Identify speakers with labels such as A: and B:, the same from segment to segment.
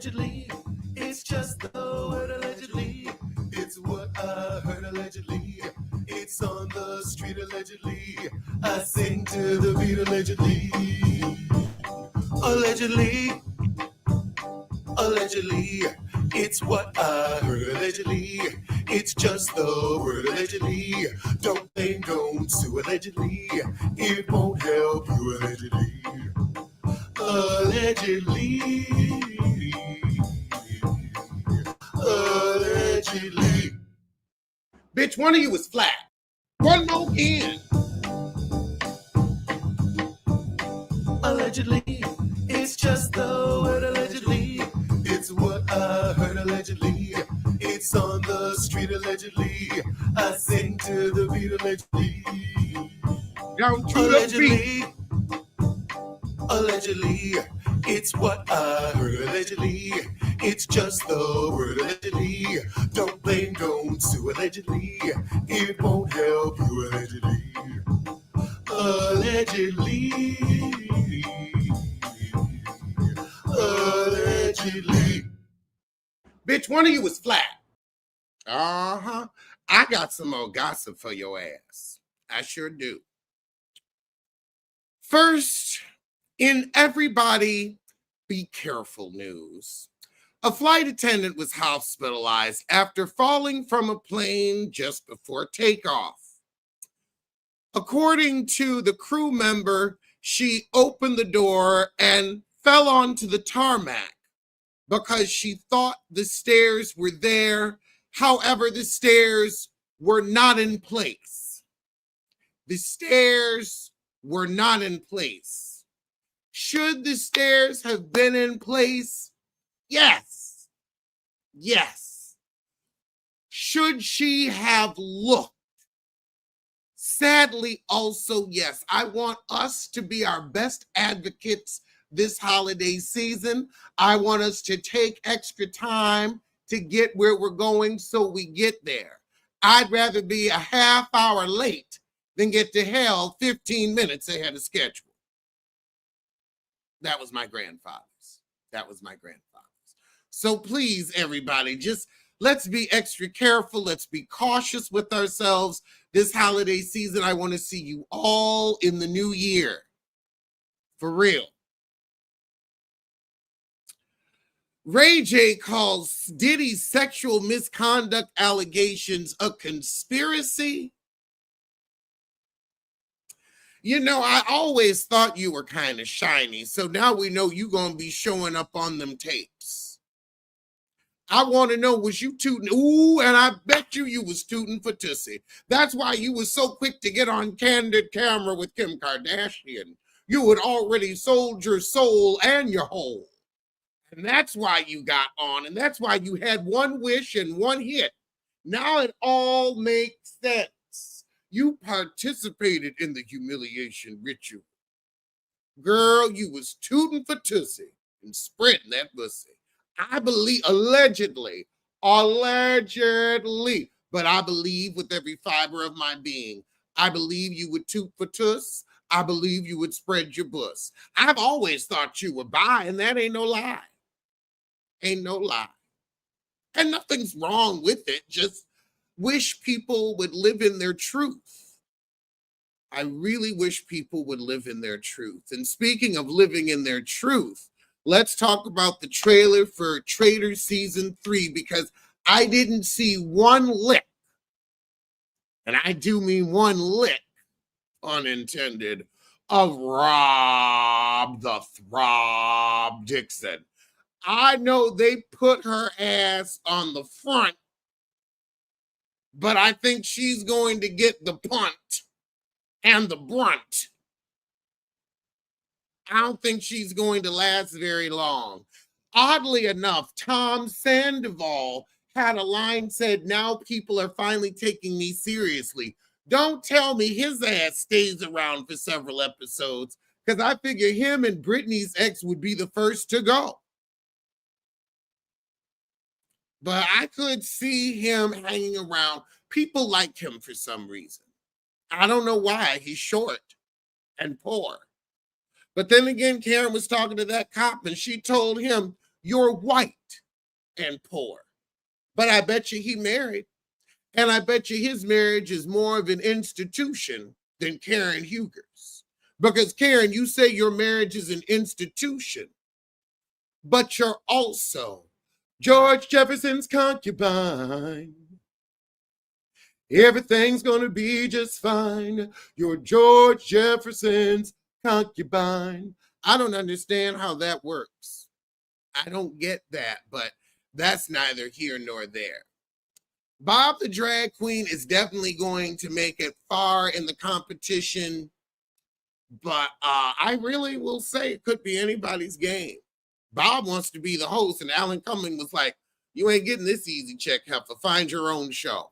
A: Allegedly, it's just the word allegedly. It's what I heard allegedly. It's on the street allegedly. I sing to the beat allegedly. Allegedly, allegedly, it's what I heard allegedly. It's just the word allegedly. Don't blame, don't sue allegedly. It won't help you allegedly. Allegedly. Allegedly.
B: Bitch, one of you was flat. One more again.
A: Allegedly, it's just the word allegedly. It's what I heard allegedly. It's on the street allegedly. I sing to the beat allegedly.
B: Down to the beat.
A: Allegedly, it's what I heard allegedly. It's just the word allegedly. Don't blame, don't sue allegedly. It won't help you allegedly. Allegedly. Allegedly.
B: Bitch, one of you was flat. Uh-huh. I got some more gossip for your ass. I sure do. First, in Everybody Be Careful news, a flight attendant was hospitalized after falling from a plane just before takeoff. According to the crew member, she opened the door and fell onto the tarmac because she thought the stairs were there. However, the stairs were not in place. The stairs were not in place. Should the stairs have been in place? Yes. Yes. Should she have looked? Sadly, also, yes. I want us to be our best advocates this holiday season. I want us to take extra time to get where we're going so we get there. I'd rather be a half hour late than get to hell 15 minutes ahead of schedule. That was my grandfather's. That was my grandfather's. So please, everybody, just let's be extra careful. Let's be cautious with ourselves this holiday season. I want to see you all in the new year. For real. Ray J calls Diddy's sexual misconduct allegations a conspiracy. You know, I always thought you were kind of shiny, so now we know you're going to be showing up on them tapes. I want to know, was you tooting? Ooh, and I bet you was tooting for Tussie. That's why you was so quick to get on candid camera with Kim Kardashian. You had already sold your soul and your whole. And that's why you got on, and that's why you had one wish and one hit. Now it all makes sense. You participated in the humiliation ritual. Girl, you was tooting for Tussie and spreading that pussy. I believe, allegedly, but I believe with every fiber of my being. I believe you would toot for Tuss. I believe you would spread your puss. I've always thought you were bi, and that ain't no lie. Ain't no lie. And nothing's wrong with it. Just wish people would live in their truth. I really wish people would live in their truth. And speaking of living in their truth, let's talk about the trailer for Traitors Season 3, because I didn't see one lick, and I do mean one lick, unintended, of Rob the Throb Dixon. I know they put her ass on the front, but I think she's going to get the punt and the brunt. I don't think she's going to last very long. Oddly enough, Tom Sandoval had a line said, now people are finally taking me seriously. Don't tell me his ass stays around for several episodes, because I figure him and Britney's ex would be the first to go. But I could see him hanging around. People like him for some reason. I don't know why. He's short and poor. But then again, Karen was talking to that cop, and she told him, You're white and poor. But I bet you he married. And I bet you his marriage is more of an institution than Karen Huger's. Because Karen, you say your marriage is an institution, but you're also George Jefferson's concubine. Everything's gonna be just fine. You're George Jefferson's concubine. I don't understand how that works. I don't get that, but that's neither here nor there. Bob the drag queen is definitely going to make it far in the competition, but I really will say it could be anybody's game. Bob wants to be the host, and Alan Cumming was like, you ain't getting this easy check, heifer. Find your own show.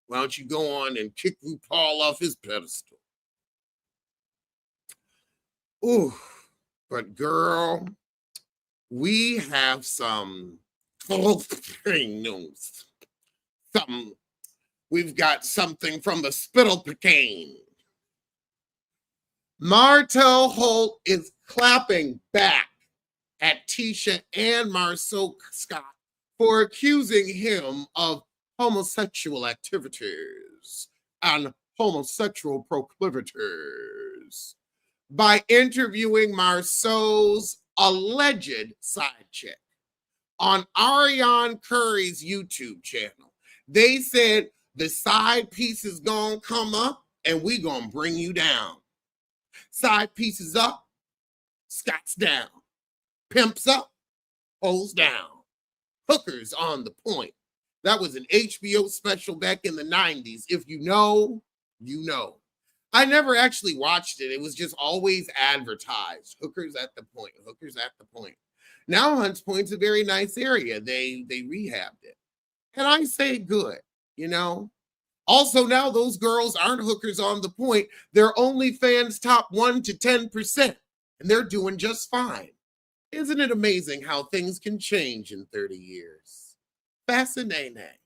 B: Why don't you go on and kick RuPaul off his pedestal? Ooh, but girl, we have some news. We've got something from the Spittle Pecan. Martel Holt is clapping back at Tisha and Marsau Scott for accusing him of homosexual activities and homosexual proclivities by interviewing Marsau's alleged side chick on Ariane Curry's YouTube channel. They said the side piece is gonna come up and we gonna bring you down. Side pieces up, Scott's down. Pimps up, hoes down. Hookers on the point. That was an HBO special back in the 90s. If you know, you know. I never actually watched it. It was just always advertised. Hookers at the point. Hookers at the point. Now Hunts Point's a very nice area. They rehabbed it. And I say good, you know. Also, now those girls aren't hookers on the point. They're OnlyFans top 1 to 10%. And they're doing just fine. Isn't it amazing how things can change in 30 years? Fascinating.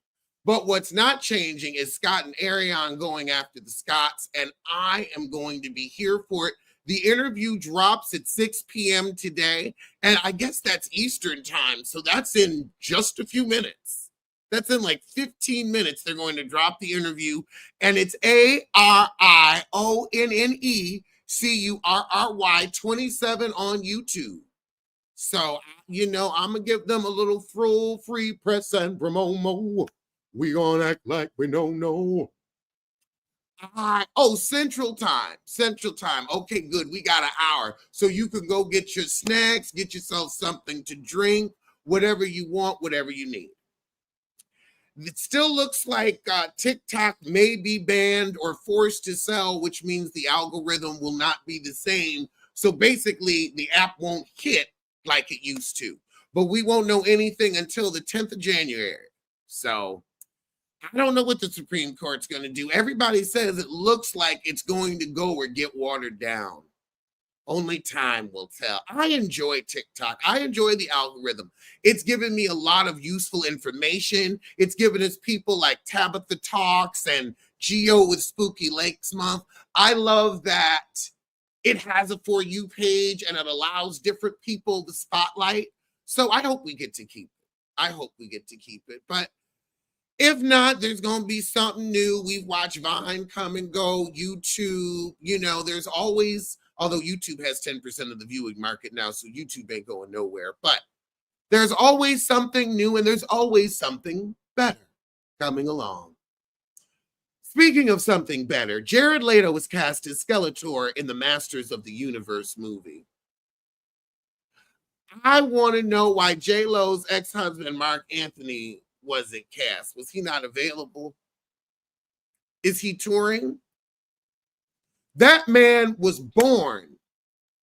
B: But what's not changing is Scott and Ariane going after the Scotts, and I am going to be here for it. The interview drops at 6 p.m. today, and I guess that's Eastern time, so that's in just a few minutes. That's in like 15 minutes. They're going to drop the interview, and it's ARIONNECURRY 27 on YouTube. So, you know, I'm going to give them a little free press and promo. We gonna act like we don't know. Central time. Okay, good. We got an hour. So you can go get your snacks, get yourself something to drink, whatever you want, whatever you need. It still looks like TikTok may be banned or forced to sell, which means the algorithm will not be the same. So basically, the app won't hit like it used to. But we won't know anything until the 10th of January. So I don't know what the Supreme Court's going to do. Everybody says it looks like it's going to go or get watered down. Only time will tell. I enjoy TikTok. I enjoy the algorithm. It's given me a lot of useful information. It's given us people like Tabitha Talks and Geo with Spooky Lakes Month. I love that it has a For You page and it allows different people the spotlight. So I hope we get to keep it. But if not, there's going to be something new. We've watched Vine come and go, YouTube, you know, there's always, although YouTube has 10% of the viewing market now, so YouTube ain't going nowhere. But there's always something new and there's always something better coming along. Speaking of something better, Jared Leto was cast as Skeletor in the Masters of the Universe movie. I want to know why J-Lo's ex-husband, Mark Anthony, wasn't cast. Was he not available? Is he touring? That man was born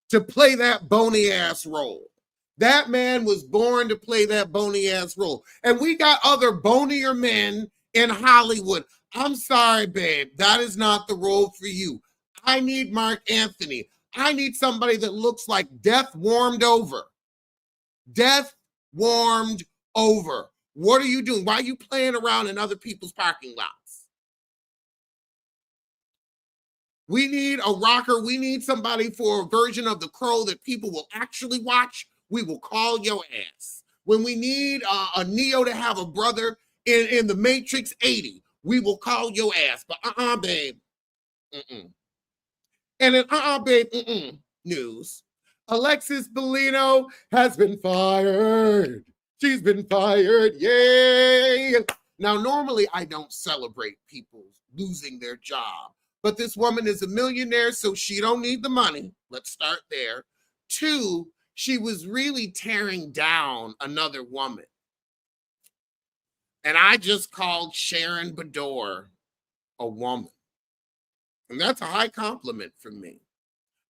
B: to play that bony ass role. That man was born to play that bony ass role. And we got other bonier men in Hollywood. I'm sorry, babe. That is not the role for you. I need Mark Anthony. I need somebody that looks like death warmed over. Death warmed over. What are you doing? Why are you playing around in other people's parking lots? We need a rocker. We need somebody for a version of The Crow that people will actually watch. We will call your ass. When we need a Neo to have a brother in the Matrix 80, we will call your ass. But babe. Mm-mm. And in babe, news, Alexis Bellino has been fired. She's been fired. Yay. Now, normally I don't celebrate people losing their job, but this woman is a millionaire, so she don't need the money. Let's start there. 2, she was really tearing down another woman. And I just called Sharon Bador a woman. And that's a high compliment from me.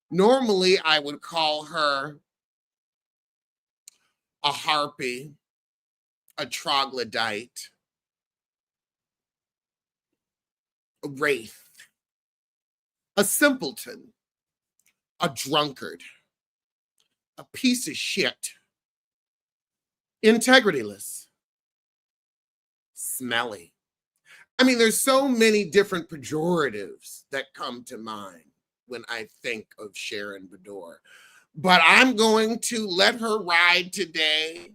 B: Normally, I would call her a harpy, a troglodyte, a wraith, a simpleton, a drunkard, a piece of shit, integrityless, smelly. I mean, there's so many different pejoratives that come to mind when I think of Sharon Bador. But I'm going to let her ride today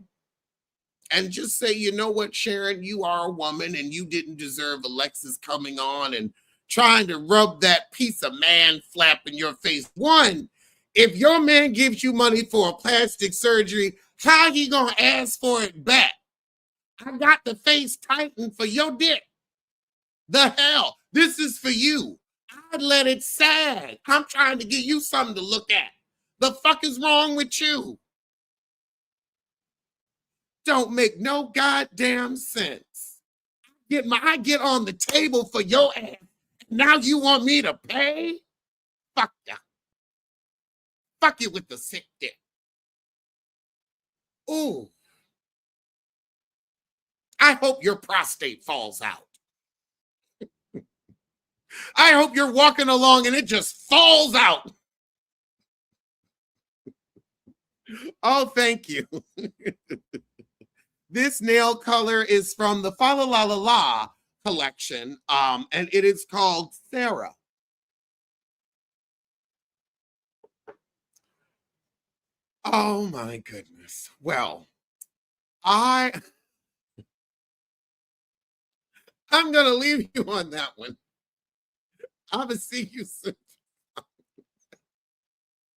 B: and just say, you know what, Sharon, you are a woman and you didn't deserve Alexis coming on and trying to rub that piece of man flap in your face. 1, if your man gives you money for a plastic surgery, how he gonna ask for it back? I got the face tightened for your dick. The hell? This is for you. I'd let it sag. I'm trying to give you something to look at. The fuck is wrong with you? Don't make no goddamn sense. I get on the table for your ass. Now you want me to pay? Fuck ya. Fuck you with the sick dick. Ooh. I hope your prostate falls out. I hope you're walking along and it just falls out. Oh, thank you. This nail color is from the Fa La La La La collection, and it is called Sarah. Oh my goodness. Well, I'm gonna leave you on that one. I'm gonna see you soon.